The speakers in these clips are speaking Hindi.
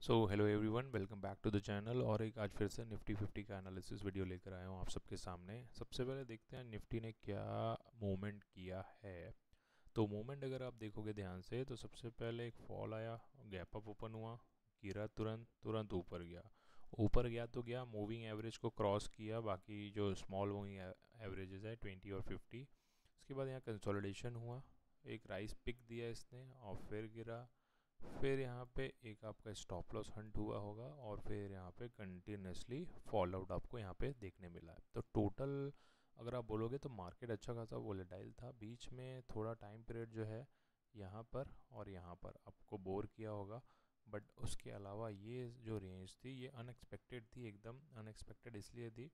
So hello everyone, welcome back to the channel. और एक आज फिर से निफ्टी 50 का एनालिसिस वीडियो लेकर आया हूँ आप सबके सामने। सबसे पहले देखते हैं निफ्टी ने क्या मूवमेंट किया है। तो मूवमेंट अगर आप देखोगे ध्यान से तो सबसे पहले एक फॉल आया, गैप अप ओपन हुआ, गिरा, तुरंत तुरंत ऊपर गया तो गया, मूविंग एवरेज को क्रॉस किया, बाकी जो स्मॉल मूविंग एवरेजेस है 20 और 50। उसके बाद यहाँ कंसोलिडेशन हुआ, एक राइस पिक दिया इसने और फिर गिरा। फिर यहाँ पे एक आपका स्टॉप लॉस हंट हुआ होगा और फिर यहाँ पे कंटिन्यूसली फॉल आउट आपको यहाँ पे देखने मिला है। तो टोटल अगर आप बोलोगे तो मार्केट अच्छा खासा वोलेटाइल था। बीच में थोड़ा टाइम पीरियड जो है यहाँ पर और यहाँ पर आपको बोर किया होगा, बट उसके अलावा ये जो रेंज थी ये अनएक्सपेक्टेड थी, एकदम अनएक्सपेक्टेड इसलिए थी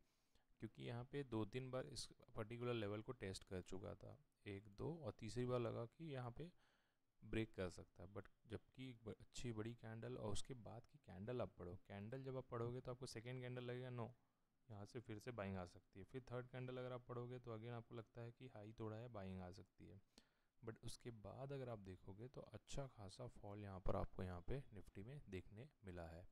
क्योंकि यहाँ पे दो तीन बार इस पर्टिकुलर लेवल को टेस्ट कर चुका था, एक दो, और तीसरी बार लगा कि यहाँ पे ब्रेक कर सकता है। बट जबकि एक अच्छी बड़ी कैंडल और उसके बाद की कैंडल आप पढ़ो, कैंडल जब आप पढ़ोगे तो आपको सेकेंड कैंडल लगेगा नो, यहाँ से फिर से बाइंग आ सकती है। फिर थर्ड कैंडल अगर आप पढ़ोगे तो अगेन आपको लगता है कि हाई तोड़ा है, बाइंग आ सकती है। बट उसके बाद अगर आप देखोगे तो अच्छा खासा फॉल यहाँ पर आपको यहाँ पे निफ्टी में देखने मिला है,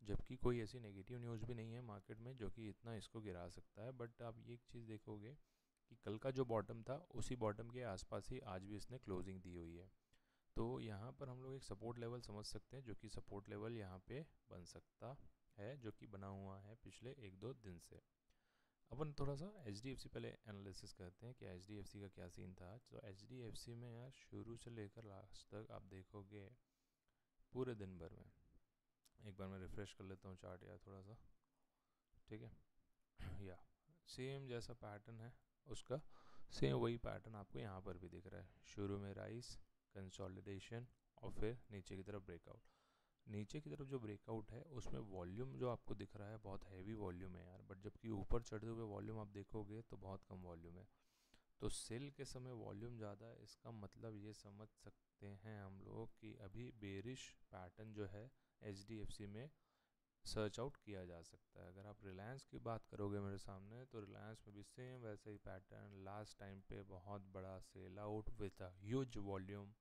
जबकि कोई ऐसी नेगेटिव न्यूज़ भी नहीं है मार्केट में जो कि इतना इसको गिरा सकता है। बट आप ये एक चीज़ देखोगे कि कल का जो बॉटम था उसी बॉटम के आसपास ही आज भी इसने क्लोजिंग दी हुई है। तो यहाँ पर हम लोग एक सपोर्ट लेवल समझ सकते हैं, जो कि सपोर्ट लेवल यहाँ पे बन सकता है, जो कि बना हुआ है पिछले एक दो दिन से। अपन थोड़ा सा एच पहले एनालिसिस करते हैं कि एच का क्या सीन था। तो एच में यार शुरू से लेकर लास्ट तक आप देखोगे पूरे दिन भर में, एक बार मैं रिफ़्रेश कर लेता हूँ चार्ट यार थोड़ा सा, ठीक है। या सेम जैसा पैटर्न है उसका, सेम वही पैटर्न आपको यहाँ पर भी दिख रहा है। शुरू में राइस, कंसोलिडेशन और फिर नीचे की तरफ ब्रेकआउट। नीचे की तरफ जो ब्रेकआउट है उसमें वॉल्यूम जो आपको दिख रहा है बहुत हैवी वॉल्यूम है यार, बट जबकि ऊपर चढ़ते हुए वॉल्यूम आप देखोगे तो बहुत कम वॉल्यूम है। तो सेल के समय वॉल्यूम ज़्यादा है, इसका मतलब ये समझ सकते हैं हम लोग कि अभी बेरिश पैटर्न जो है एच में सर्च आउट किया जा सकता है। अगर आप रिलायंस की बात करोगे मेरे सामने तो रिलायंस में भी सेम वैसे ही पैटर्न, लास्ट टाइम पे बहुत बड़ा sell out with a huge volume.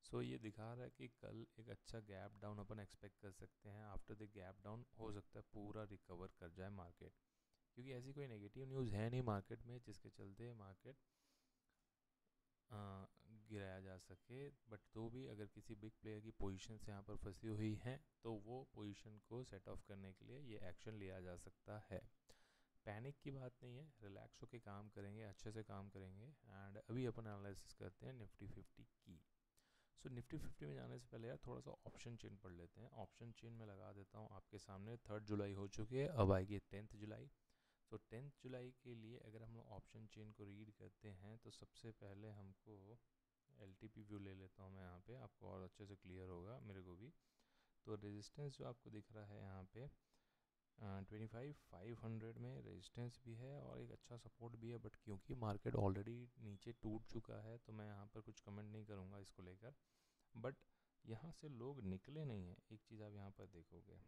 So ये दिखा रहा है कि कल एक अच्छा गैप डाउन अपन एक्सपेक्ट कर सकते हैं। आफ्टर द गैप डाउन हो सकता है पूरा रिकवर कर जाए मार्केट, क्योंकि ऐसी कोई नेगेटिव न्यूज़ है नहीं मार्केट में जिसके चलते मार्केट गिराया जा सके। बट तो भी अगर किसी बिग प्लेयर की पोजीशन से यहाँ पर फंसी हुई हैं तो वो पोजीशन को सेट ऑफ करने के लिए ये एक्शन लिया जा सकता है। पैनिक की बात नहीं है, रिलैक्स होकर काम करेंगे, अच्छे से काम करेंगे। एंड अभी अपन एनालिसिस करते हैं निफ्टी 50 की। सो निफ्टी 50 में जाने से पहले यार थोड़ा सा ऑप्शन चेन पढ़ लेते हैं। ऑप्शन चेन में लगा देता हूँ आपके सामने। 3 जुलाई हो चुकी है, अब आएगी 10 जुलाई। तो 10 जुलाई के लिए अगर हम लोग ऑप्शन चेन को रीड करते हैं तो सबसे पहले हमको एल व्यू ले लेता हूँ मैं यहाँ पे, आपको और अच्छे से क्लियर होगा मेरे को भी। तो रेजिस्टेंस जो आपको दिख रहा है यहाँ पे 25,500 में रेजिस्टेंस भी है और एक अच्छा सपोर्ट भी है। बट क्योंकि मार्केट ऑलरेडी नीचे टूट चुका है तो मैं यहाँ पर कुछ कमेंट नहीं करूँगा इसको लेकर। बट यहाँ से लोग निकले नहीं हैं, एक चीज़ आप यहाँ पर देखोगे,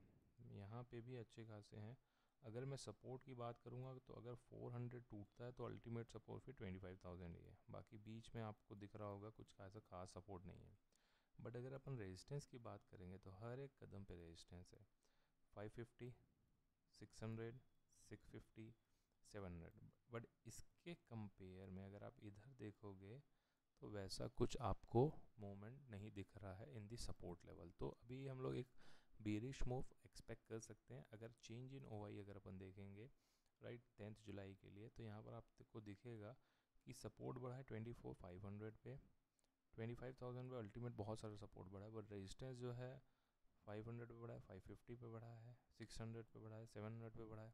यहाँ पे भी अच्छे खासे हैं। अगर मैं सपोर्ट की बात करूँगा तो अगर 400 टूटता है तो अल्टीमेट सपोर्ट फिर 25,000 ही है। बाकी बीच में आपको दिख रहा होगा कुछ ऐसा खास सपोर्ट नहीं है। बट अगर अपन रेजिस्टेंस की बात करेंगे तो हर एक कदम पे रेजिस्टेंस है। 550, 600, 650, 700। बट इसके कंपेयर में अगर आप इधर देखोगे तो वैसा कुछ आपको मूवमेंट नहीं दिख रहा है इन दी सपोर्ट लेवल। तो अभी हम लोग एक बेरिश मूव एक्सपेक्ट कर सकते हैं अगर चेंज इन ओवाई अगर अपन देखेंगे राइट 10 जुलाई के लिए। तो यहाँ पर आपको दिखेगा कि सपोर्ट बढ़ा है 24,500 पे, 25,000 पे अल्टीमेट बहुत सारा सपोर्ट बढ़ा है। बट रेजिस्टेंस जो है 500 पे बढ़ा है, 550 पे बढ़ा है, 600 पे बढ़ा है, 700 पे बढ़ा है।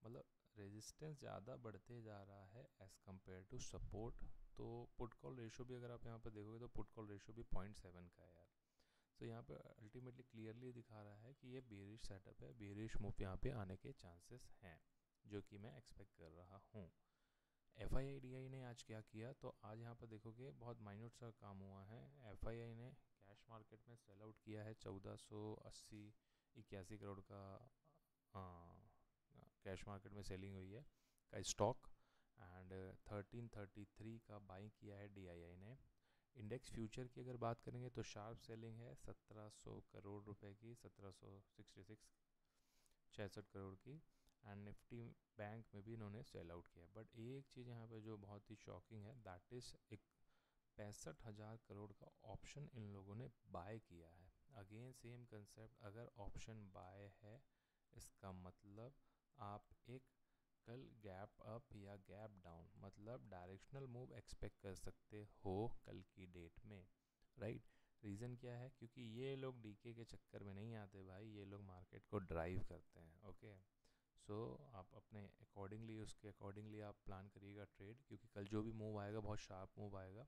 मतलब रेजिस्टेंस ज़्यादा बढ़ते जा रहा है एज़ कम्पेयर टू सपोर्ट। तो पुट कॉल रेशो भी अगर आप यहाँ पर देखोगे तो पुट कॉल रेशो भी 0.7 का है यार। तो यहाँ पे अल्टीमेटली क्लियरली दिखा रहा है कि ये बेरिश सेटअप है, बेरिश मूव यहाँ पे आने के चांसेस हैं, जो कि मैं एक्सपेक्ट कर रहा हूँ। FII ने आज क्या किया, तो आज यहाँ पर देखोगे बहुत माइन्यूट सा काम हुआ है। FII ने कैश मार्केट में सेल आउट किया है 1480-81 करोड़ का कैश मार्केट में सेलिंग हुई है का स्टॉक। एंड 1333 का बाइंग किया है DII ने। इंडेक्स फ्यूचर की अगर बात करेंगे तो शार्प सेलिंग है 1700 करोड़ रुपए की, 1766 करोड़ की। एंड निफ्टी बैंक में भी इन्होंने सेल आउट किया। बट एक चीज़ यहाँ पे जो बहुत ही शॉकिंग है, दैट इज़ एक 65,000 करोड़ का ऑप्शन इन लोगों ने बाय किया है। अगेन सेम कंसेप्ट, अगर ऑप्शन बाय है इसका मतलब आप एक कल गैप अप या गैप डाउन मतलब डायरेक्शनल मूव एक्सपेक्ट कर सकते हो कल की डेट में, राइट। रीज़न क्या है? क्योंकि ये लोग डीके के चक्कर में नहीं आते भाई, ये लोग मार्केट को ड्राइव करते हैं। ओके, सो आप अपने अकॉर्डिंगली, उसके अकॉर्डिंगली आप प्लान करिएगा ट्रेड, क्योंकि कल जो भी मूव आएगा बहुत शार्प मूव आएगा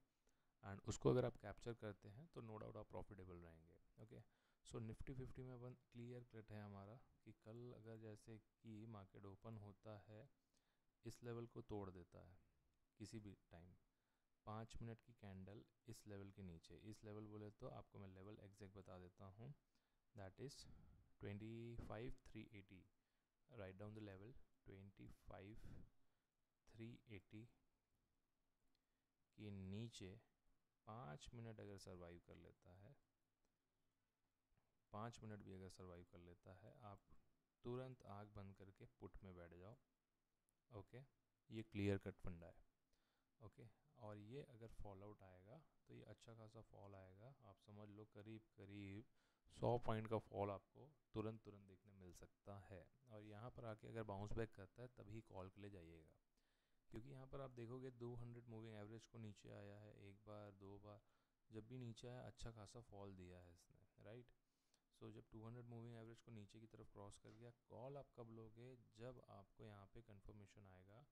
एंड उसको अगर आप कैप्चर करते हैं तो नो डाउट आप प्रॉफिटेबल रहेंगे। ओके, सो निफ्टी 50 में वन क्लियर कट है हमारा कि कल अगर जैसे कि मार्केट ओपन होता है, इस लेवल को तोड़ देता है किसी भी टाइम, 5 मिनट की कैंडल इस लेवल के नीचे, इस लेवल बोले तो आपको मैं लेवल एग्जैक्ट बता देता हूँ, that is 25,380। Write down the level, 25,380 के नीचे 5 मिनट अगर सरवाइव कर लेता है, 5 मिनट भी अगर सरवाइव कर लेता है, आप तुरंत आँख बंद करके पुट में बैठ जाओ। ओके, ये क्लियर कट फंडा है। ओके, और ये अगर फॉल आउट आएगा तो ये अच्छा खासा फॉल आएगा, आप समझ लो करीब करीब 100 पॉइंट का फॉल आपको तुरंत तुरंत देखने मिल सकता है। और यहाँ पर आके अगर बाउंस बैक करता है तभी कॉल के लिए जाइएगा, क्योंकि यहाँ पर आप देखोगे 200 मूविंग एवरेज को नीचे आया है, एक बार दो बार, जब भी नीचे आया अच्छा खासा फॉल दिया है इसने, राइट। सो जब 200 मूविंग एवरेज को नीचे की तरफ क्रॉस कर गया, कॉल आप कब लोगे? जब आपको यहाँ पे कंफर्मेशन आएगा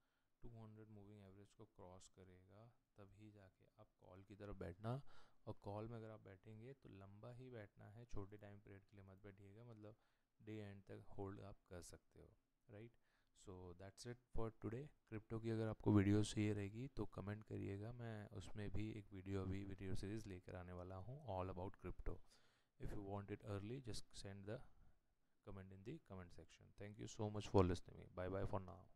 200 मूविंग एवरेज को क्रॉस करेगा, तभी जाके आप कॉल की तरफ बैठना। और कॉल में अगर आप बैठेंगे तो लंबा ही बैठना है, छोटे टाइम पीरियड के लिए मत बैठिएगा, मतलब डे एंड तक होल्ड आप कर सकते हो, right. So that's it for today. Crypto की अगर आपको वीडियो सही रहेगी तो कमेंट करिएगा, मैं उसमें भी एक वीडियो सीरीज़ लेकर आने वाला हूँ all about crypto. If you want it early, just send the comment in the comment section. Thank you so much for listening me. Bye bye for now.